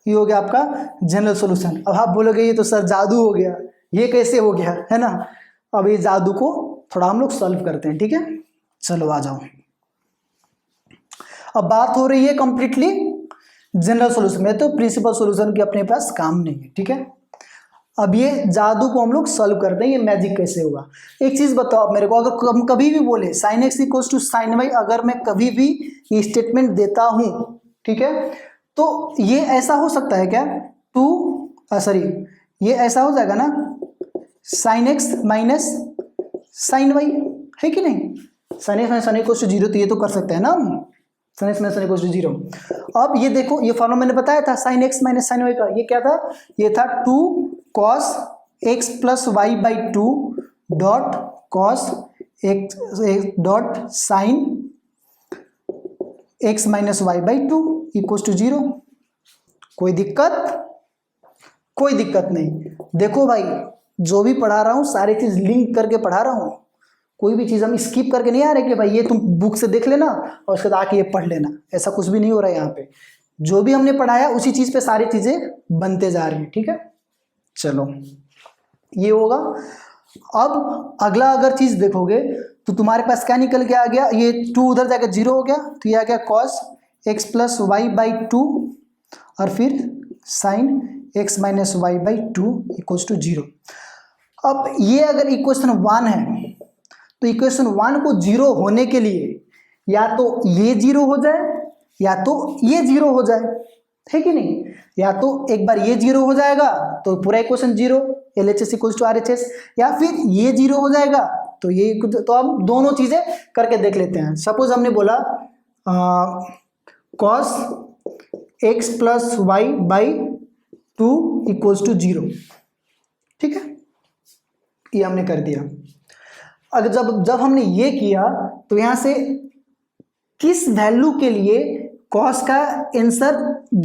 ये हो गया आपका जनरल सॉल्यूशन। अब आप बोलोगे ये तो सर जादू हो गया, ये कैसे हो गया, है ना। अब ये जादू को थोड़ा हम लोग सॉल्व करते हैं, ठीक है। चलो आ जाओ। अब बात हो रही है कंप्लीटली जनरल सॉल्यूशन में, तो प्रिंसिपल सॉल्यूशन की अपने पास काम नहीं है, ठीक है। अब ये जादू को हम लोग सॉल्व करते हैं, ये मैजिक कैसे होगा। एक चीज बताओ आप मेरे को, अगर हम कभी भी बोले sin x = sin y, अगर मैं कभी भी ये स्टेटमेंट देता हूं, ठीक है, तो ये ऐसा हो सकता है क्या? ये ऐसा हो जाएगा ना sin x - sin y, है कि नहीं? sin x - sin y = 0, तो ये तो कर सकते हैं ना हम, sin x - sin y = 0। अब ये देखो, ये फॉर्मूला मैंने बताया था sin x - sin y का, ये क्या था? ये था 2 cos x + y/2 dot cos x dot sin x - y/2 = 0। कोई दिक्कत? कोई दिक्कत नहीं। देखो भाई, जो भी पढ़ा रहा हूँ सारी चीज लिंक करके पढ़ा रहा हूँ, कोई भी चीज हम स्किप करके नहीं आ रहे कि भाई ये तुम बुक से देख लेना और उसके बाद आके ये पढ़ लेना, ऐसा कुछ भी नहीं हो रहा है यहाँ पे। जो भी हमने पढ़ाया उसी चीज पे सारी चीजें बनते जा रही हैं, ठीक है। चलो ये होगा। अब अगला अगर चीज देखोगे तो तुम्हारे पास क्या निकल के आ गया? ये 2 उधर जाकर 0 हो गया, तो ये आ गया cos x + y/2 और फिर sin x - y/2 = 0। अब ये अगर इक्वेशन 1 है तो इक्वेशन 1 को 0 होने के लिए या तो ये 0 हो जाए या तो ये 0 हो जाए, है कि नहीं। या तो एक बार ये 0 हो जाएगा तो पूरा इक्वेशन 0, LHS = RHS, या फिर ये 0 हो जाएगा तो ये, तो हम दोनों चीजें करके देख लेते हैं। सपोज हमने बोला cos x + y/2 = 0, ठीक है, ये हमने कर दिया। अगर जब हमने ये किया तो यहां से किस वैल्यू के लिए cos का आंसर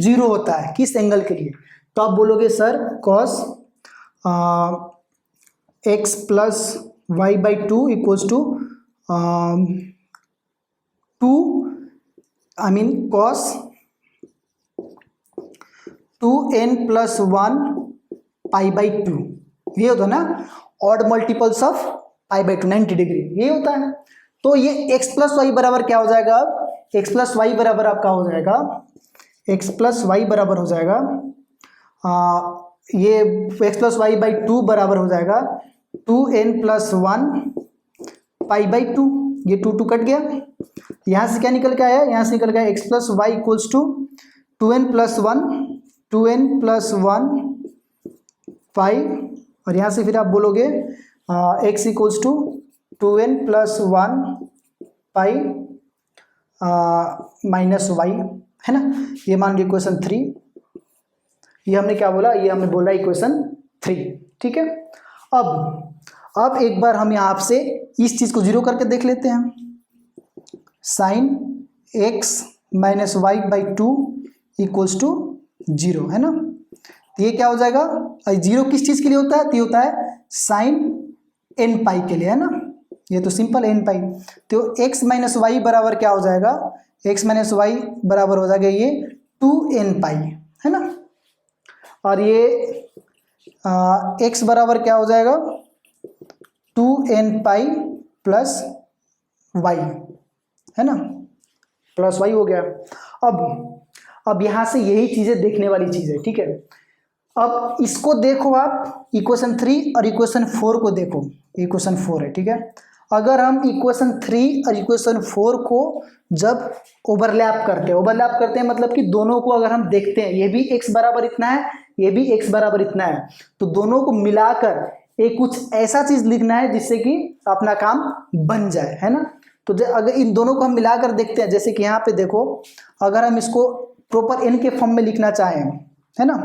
0 होता है, किस एंगल के लिए? तो आप बोलोगे sir cos x + y/2 = cos 2n + 1 π/2, ये होता है ना, ऑड मल्टीपल्स ऑफ π/2 90 डिग्री, ये होता है। तो ये x + y बराबर क्या हो जाएगा? अब x + y बराबर आपका हो जाएगा, x + y बराबर हो जाएगा ये x + y/2 बराबर हो जाएगा 2n + 1 π/2। ये 2 कट गया, यहाँ से क्या निकल के आया? यहाँ से निकल गया x + y = 2n + 1 π, और यहाँ से फिर आप बोलोगे x = 2n + 1 π -y, है ना। ये मान लीजिए इक्वेशन 3, ये हमने क्या बोला? ये हमने बोला इक्वेशन 3, ठीक है। अब एक बार हम यहाँ से इस चीज को 0 करके देख लेते हैं। sin x - y/2 = 0, है ना। तो ये क्या हो जाएगा? 0 किस चीज के लिए होता है? तो ये होता है sin nπ के लिए, है ना। ये तो सिंपल nπ। तो x - y बराबर क्या हो जाएगा? x - y बराबर हो जाएगा ये 2nπ, है ना। और ये x बराबर क्या हो जाएगा? 2nπ + y, है ना, प्लस y हो गया। अब यहां से यही चीजें देखने वाली चीज है, ठीक है। अब इसको देखो आप, इक्वेशन 3 और इक्वेशन 4 को देखो। इक्वेशन 4 है, ठीक है। अगर हम इक्वेशन 3 और इक्वेशन 4 को जब ओवरलैप करते हैं मतलब कि दोनों को अगर हम देखते हैं, ये भी x बराबर इतना है, ये भी x बराबर इतना है, तो दोनों को मिलाकर एक कुछ ऐसा चीज लिखना है जिससे कि अपना काम बन जाए, है ना। तो अगर इन दोनों को हम मिलाकर देखते हैं, जैसे कि यहाँ पे देखो, अगर हम इसको प्रॉपर एन के फॉर्म में लिखना चाहें, है ना,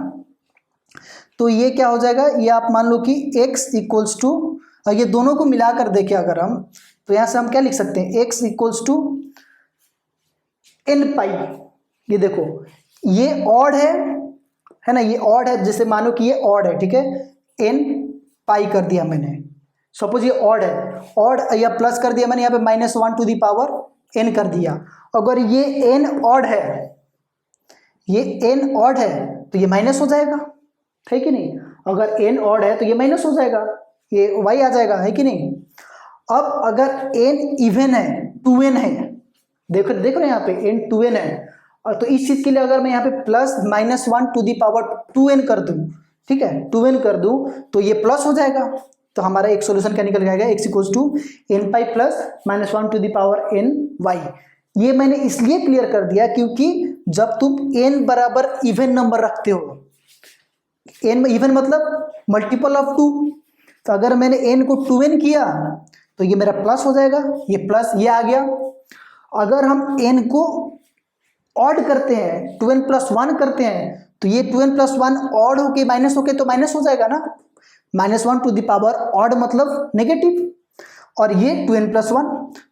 तो ये क्या हो जाएगा, ये आप मान लो कि x इक्वल्स टू, ये दोनों को मिलाकर देखें अगर हम, तो यहाँ से हम क्या लिख सकते हैं, x इक्वल्स टू एन पाई। ये देखो ये ऑड है ना, ये ऑड है, जैसे मानो कि ये ऑड है, ठीक है, एन पाई कर दिया मैंने, सपोज ये ऑड है, ऑड या प्लस कर दिया मैंने यहाँ पे -1 टू दी पावर n कर दिया। अगर ये n ऑड है, ये n ऑड है तो ये माइनस हो जाएगा, है कि नहीं। अगर n ऑड है तो ये माइनस हो जाएगा, ये y आ जाएगा, है कि नहीं। अब अगर n इवन है, 2n है, देखो देखो ना यहाँ पे n 2n है, और तो इस चीज के लिए अगर मैं यहाँ पे plus -1 to the power 2n कर दूं, ठीक है, 2n कर दूं तो ये प्लस हो जाएगा। तो हमारा एक सॉल्यूशन क्या निकल जाएगा, x equals to n pi plus -1 to the power n y। ये मैंने इसलिए क्लियर कर दिया क्योंकि जब तुम n बराबर इवन नंबर रखते हो, n इवन मतलब मल्टीपल ऑफ 2, तो अगर मैंने n को 2n किया तो ये मेरा प्लस हो जाएगा, ये प्लस ये आ गया। अगर हम n को ऑड करते हैं, 2n प्लस 1 करते हैं, तो ये 2n प्लस 1 ऑड होके माइनस होके तो माइनस हो जाएगा ना, -1 टू द पावर ऑड मतलब नेगेटिव, और ये 2n प्लस 1,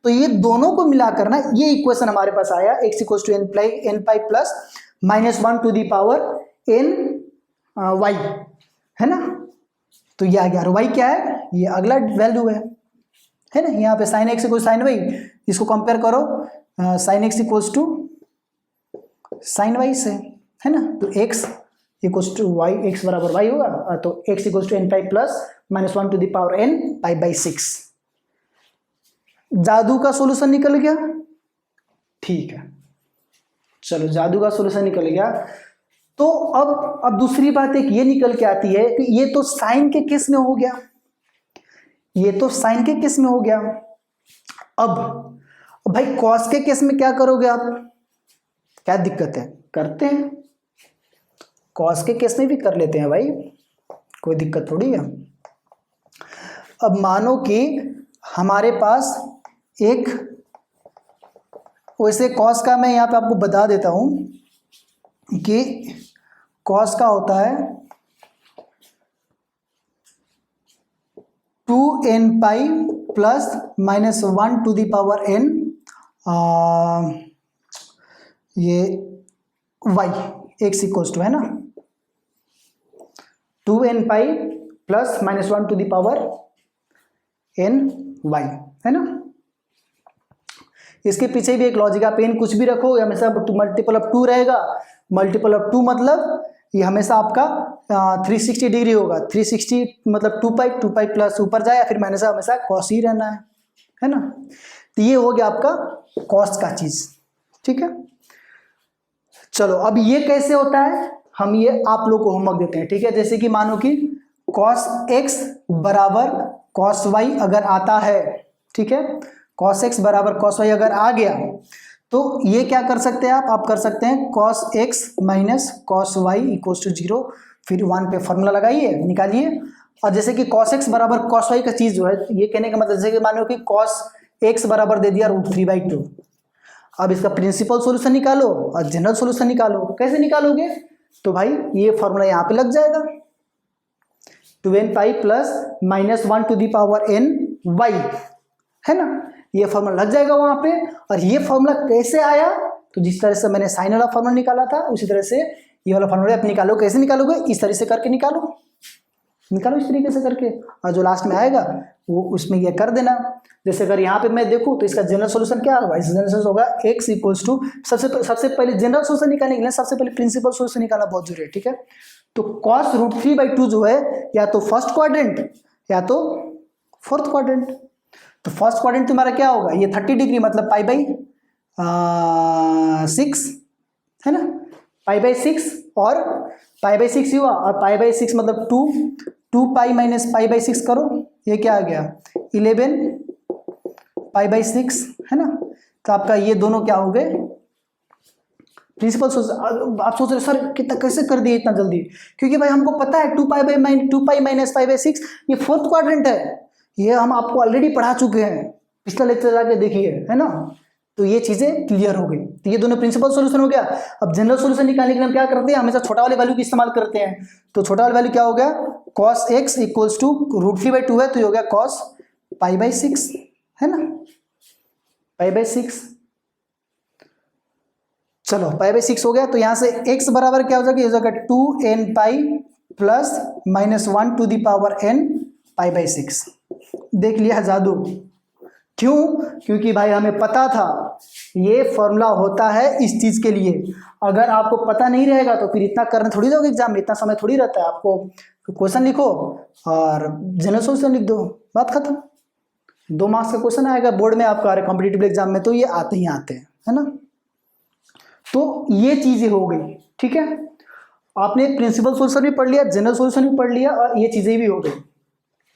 तो ये दोनों को मिलाकर ना ये इक्वेशन हमारे पास आया, x equals to n pi plus -1 to the power n y, है ना। तो ये आ गया, और y क्या है, ये अगला वैल्यू है ना। यहाँ पे sine x equal sine y, इसको कंपेयर करो sine x equals to sine y से, है ना। तो x equals to y, x बराबर y होगा, तो x equals to n pi plus -1 to the power n pi by 6। जादू का सॉल्यूशन निकल गया, ठीक है, चलो जादू का सॉल्यूशन निकल गया। तो अब दूसरी बात एक ये निकल के आती है कि ये तो साइन के केस में हो गया, ये तो साइन के केस में हो गया। अब भाई कॉस के केस में क्या करोगे आप, क्या दिक्कत है, करते हैं, कॉस के केस में भी कर लेते हैं भाई, कोई दिक्कत थोड़ी है। अब मानो कि हमारे पास एक, वैसे कॉस का मैं यहाँ पे आपको बता देता हूँ कि कॉस का होता है 2n pi plus -1 to the power n, ये y x इक्वल्स टू, है ना, 2n pi plus -1 to the power n y, है ना। इसके पीछे भी एक लॉजिक, आप n कुछ भी रखो हमेशा मल्टीपल ऑफ 2 रहेगा, मल्टीपल ऑफ 2 मतलब ये हमेशा आपका 360 डिग्री होगा, 360 मतलब 2 पाई प्लस ऊपर जाए या फिर माइनस, हमेशा कॉस ही रहना है ना। तो ये हो गया आपका कॉस का चीज, ठीक है। चलो अब ये कैसे होता है, हम ये आप लोग को होमवर्क देते हैं, ठीक है। जैसे कि मानो कि कॉस x बराबर कॉस y अगर आता है, ठीक है, कॉस x बराबर कॉस y अगर आ गया तो ये क्या कर सकते हैं आप कर सकते हैं cos x minus cos y equals to 0, फिर 1 पे फॉर्मूला लगाइए, निकालिए। और जैसे कि कॉस x बराबर कॉस y का चीज जो है, ये कहने का मतलब जैसे कि मानो कि कॉस x बराबर दे दिया √3/2। अब इसका प्रिंसिपल सॉल्यूशन निकालो और जनरल सॉल्यूशन निकालो, कैसे निकालोगे, तो भाई ये फॉर्मूला यहाँ पे लग जाएगा, 2n pi plus -1 to the power n y, है ना, ये फॉर्मूला लग जाएगा वहां पे। और ये फॉर्मूला कैसे आया, तो जिस तरह से मैंने साइन वाला फॉर्मूला निकाला था उसी तरह से ये वाला फॉर्मूला आप निकालो। कैसे निकालोगे, इस तरह से करके निकालो इस तरीके से करके, और जो लास्ट में आएगा वो उसमें ये कर देना। जैसे अगर यहाँ पे मैं देखूँ तो इसका जनरल सॉल्यूशन क्या होगा, इसका जनरल सॉल्यूशन होगा x इक्वल्स टू, सबसे पहले जनरल सॉल्यूशन निकालने के लिए सबसे पहले प्रिंसिपल सॉल्यूशन निकालना बहुत जरूरी है, ठीक है। तो cos √3/2 जो है या तो फर्स्ट क्वाड्रेंट या तो फोर्थ क्वाड्रेंट। तो फर्स्ट क्वाड्रेंट तुम्हारा क्या होगा, ये 30 डिग्री मतलब π/6, है ना, π/6, और π/6 हुआ, और π/6 मतलब 2 पाई माइनस π/6 करो, ये क्या आ गया 11 π/6, है ना। तो आपका ये दोनों क्या हो गए प्रिंसिपल सोल्यूशन। आप सोच रहे सर कितना कैसे कर दिए इतना जल्दी, क्योंकि भाई हमको पता है 2 पाई माइनस 5/6 ये फोर्थ क्वाड्रेंट है, ये हम आपको ऑलरेडी पढ़ा चुके हैं, पिछला लेक्चर जाके देखिए, है ना। तो ये चीजें क्लियर हो गई। तो ये दोनों प्रिंसिपल सॉल्यूशन हो गया। अब जनरल सॉल्यूशन निकालने के लिए हम क्या करते हैं, हमेशा छोटा वाले वैल्यू की इस्तेमाल करते हैं। तो छोटा वाला वैल्यू क्या हो गया, cos x इक्वल्स टू √3/2 है, तो ये हो गया cos π/6, है ना, π/6। चलो π/6 हो गया, तो यहां से x बराबर क्या हो जाएगा, ये हो जाएगा 2n π plus -1 to the power n π/6। देख लिया जादू। क्यों, क्योंकि भाई हमें पता था ये फॉर्मूला होता है इस चीज के लिए। अगर आपको पता नहीं रहेगा तो फिर इतना करने थोड़ी जाओगे एग्जाम में, इतना समय थोड़ी रहता है। आपको क्वेश्चन लिखो और जनरल सॉल्यूशन लिख दो, बात खत्म। 2 मार्क्स का क्वेश्चन आएगा बोर्ड में आपका कॉम्पिटिटिव एग्जाम में, तो ये आते ही आते हैं, है ना। तो ये चीजें हो गई, ठीक है। आपने प्रिंसिपल सॉल्यूशन भी पढ़ लिया, जनरल सॉल्यूशन भी पढ़ लिया, और ये चीजें भी हो गई।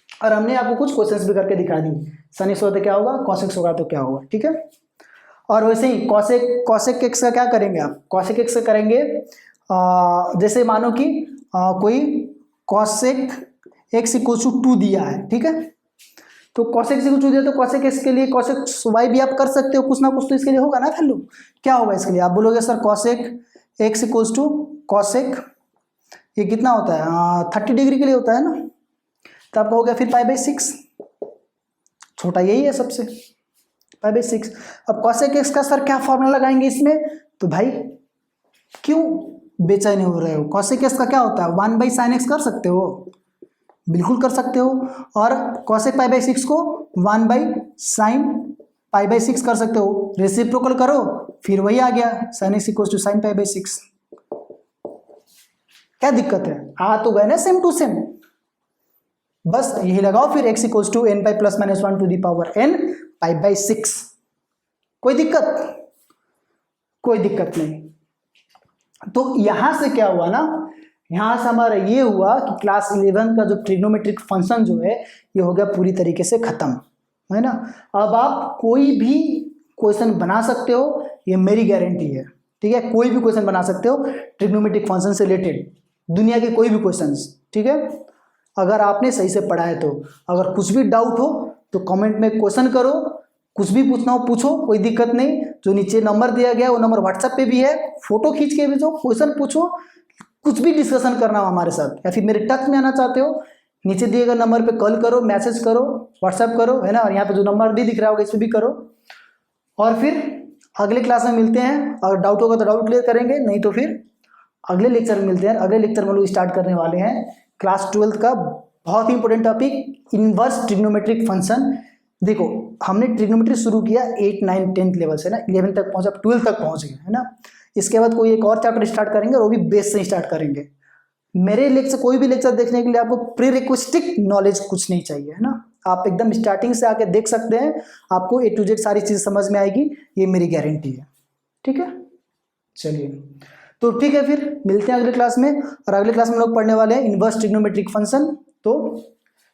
और हमने आपको कुछ क्वेश्चंस भी करके दिखा दी, sin x होगा तो क्या होगा, cos x होगा तो क्या होगा, ठीक है। और वैसे ही cosec x का क्या करेंगे आप, cosec x का करेंगे जैसे मानो कि कोई cosec x इक्वल टू 2 दिया है, ठीक है। तो cosec x इक्वल टू दिया, तो cosec x के लिए cosec y भी आप कर सकते हो, कुछ ना कुछ तो इसके लिए होगा ना वैल्यू। क्या होगा इसके लिए, आप बोलोगे sir cosec x equal to cosec, ये कितना होता है 30 डिग्री के लिए होता है ना, तो आपका हो गया फिर π/6, छोटा यही है सबसे, π/6। अब cosec x का सर क्या फॉर्मूला लगाएंगे इसमें, तो भाई क्यों बेचैन हो रहे हो, cosec x का क्या होता है 1/sin x कर सकते हो, बिल्कुल कर सकते हो। और cosec π/6 को 1/sin π/6 कर सकते हो, रेसिप्रोकल करो फिर वही आ गया sin x equal to sin π/6। क्या दिक्कत है, आ तो गए ना सेम टू सेम, बस यही लगाओ फिर x equal to n π plus -1 to the power n π/6। कोई दिक्कत, कोई दिक्कत नहीं। तो यहां से क्या हुआ ना, यहां से हमारा ये हुआ कि क्लास 11 का जो ट्रिग्नोमेट्रिक फंक्शन जो है ये हो गया पूरी तरीके से खत्म, है ना। अब आप कोई भी क्वेश्चन बना सकते हो, ये मेरी गारंटी है, ठीक है। कोई भी क्वेश्चन बना सकते हो ट्रिग्नोमेट्रिक फंक्शन से रिलेटेड, दुनिया के कोई भी क्वेश्चन, ठीक है, अगर आपने सही से पढ़ा है तो। अगर कुछ भी डाउट हो तो कमेंट में क्वेश्चन करो, कुछ भी पूछना हो पूछो, कोई दिक्कत नहीं। जो नीचे नंबर दिया गया है वो नंबर व्हाट्सएप पे भी है, फोटो खींच के भेजो, क्वेश्चन पूछो, कुछ भी डिस्कशन करना हो हमारे साथ, या फिर मेरे टच में आना चाहते हो नीचे दिए गए नंबर पे कॉल करो, मैसेज करो, व्हाट्सएप करो, है ना। और यहाँ पे जो नंबर भी दिख रहा होगा इस पर भी करो। और फिर अगले क्लास में मिलते हैं, अगर डाउट होगा तो डाउट क्लियर करेंगे, नहीं तो फिर अगले लेक्चर में मिलते हैं। अगले लेक्चर में लोग स्टार्ट करने वाले हैं क्लास 12 का बहुत ही important topic inverse trigonometric function. देखो हमने ट्रिग्नोमेट्री शुरू किया 8, 9, 10th लेवल से ना, 11 तक पहुंचा, 12 तक पहुंच गए, है ना। इसके बाद कोई एक और चैप्टर स्टार्ट करेंगे और वो भी बेस से स्टार्ट करेंगे। मेरे लेक्चर, कोई भी लेक्चर देखने के लिए आपको प्री रिक्वेस्टिक नॉलेज कुछ नहीं चाहिए, है ना। आप एकदम स्टार्टिंग से आके देख सकते हैं, आपको A to Z सारी चीज़ समझ में आएगी, ये मेरी गारंटी है, ठीक है। चलिए तो ठीक है, फिर मिलते हैं अगले क्लास में। और अगले क्लास में लोग पढ़ने वाले हैं इनवर्स ट्रिग्नोमेट्रिक फंक्शन। तो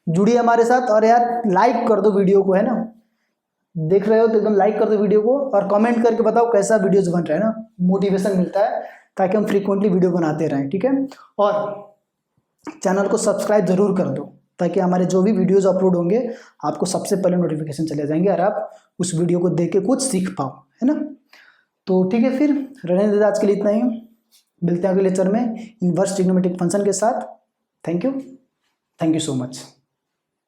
जुड़िए हमारे साथ, और यार लाइक कर दो वीडियो को, है ना। देख रहे हो तो एकदम लाइक कर दो वीडियो को, और कमेंट करके बताओ कैसा वीडियोज बन रहा है ना, मोटिवेशन मिलता है ताकि हम फ्रीक्वेंटली वीडियो बनाते रहें, ठीक है। और चैनल को सब्सक्राइब जरूर कर दो ताकि हमारे जो भी वीडियोज अपलोड होंगे आपको सबसे पहले नोटिफिकेशन चले जाएंगे और आप उस वीडियो को देख के कुछ सीख पाओ, है ना। तो ठीक है, फिर रहने दीजिए आज के लिए इतना ही, मिलते हैं अगले लेक्चर में इनवर्स ट्रिग्नोमेट्रिक फंक्शन के साथ। Thank you so much.